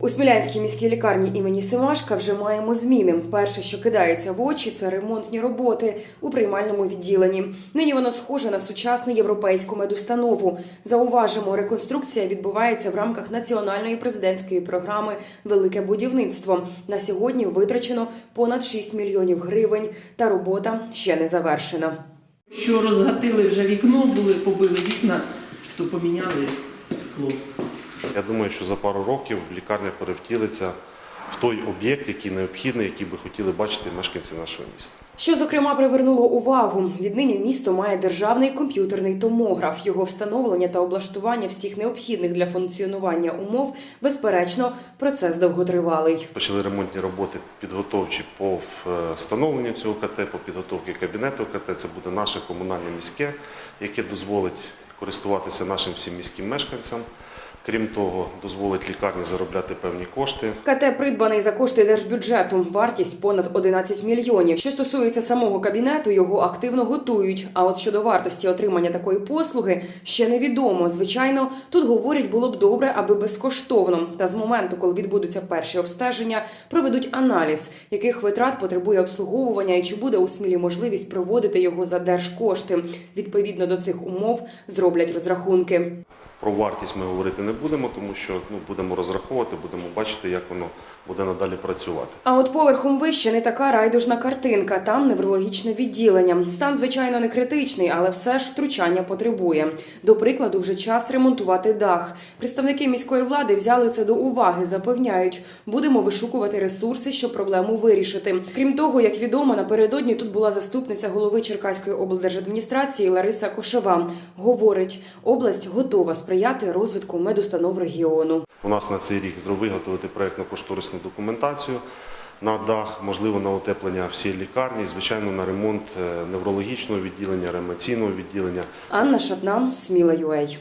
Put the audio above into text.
У Смілянській міській лікарні імені Семашка вже маємо зміни. Перше, що кидається в очі, це ремонтні роботи у приймальному відділенні. Нині воно схоже на сучасну європейську медустанову. Зауважимо, реконструкція відбувається в рамках національної президентської програми «Велике будівництво». На сьогодні витрачено понад 6 мільйонів гривень, та робота ще не завершена. Що розгатили вже вікно, побили вікна, то поміняли скло. Я думаю, що за пару років лікарня перевтілиться в той об'єкт, який необхідний, який би хотіли бачити мешканці нашого міста. Що, зокрема, привернуло увагу. Віднині місто має державний комп'ютерний томограф. Його встановлення та облаштування всіх необхідних для функціонування умов, безперечно, процес довготривалий. Почали ремонтні роботи підготовчі по встановленню цього КТ, по підготовці кабінету КТ. Це буде наше комунальне міське, яке дозволить користуватися нашим всім міським мешканцям. Крім того, дозволить лікарні заробляти певні кошти. КТ придбаний за кошти держбюджету. Вартість понад 11 мільйонів. Що стосується самого кабінету, його активно готують. А от щодо вартості отримання такої послуги ще невідомо. Звичайно, тут говорять, було б добре, аби безкоштовно. Та з моменту, коли відбудуться перші обстеження, проведуть аналіз, яких витрат потребує обслуговування і чи буде у Смілі можливість проводити його за держкошти. Відповідно до цих умов зроблять розрахунки. Про вартість ми говорити не будемо, тому що будемо розраховувати, будемо бачити, як воно буде надалі працювати. А от поверхом вище не така райдужна картинка. Там неврологічне відділення. Стан, звичайно, не критичний, але все ж втручання потребує. До прикладу, вже час ремонтувати дах. Представники міської влади взяли це до уваги, запевняють. Будемо вишукувати ресурси, щоб проблему вирішити. Крім того, як відомо, напередодні тут була заступниця голови Черкаської облдержадміністрації Лариса Кошева. Говорить, область готова сприяти розвитку медустанов регіону. У нас на цей рік виготовити проєктно-кошторисну документацію на дах, можливо, на утеплення всієї лікарні, звичайно, на ремонт неврологічного відділення, реанімаційного відділення. Анна Шатна, Сміла.UA.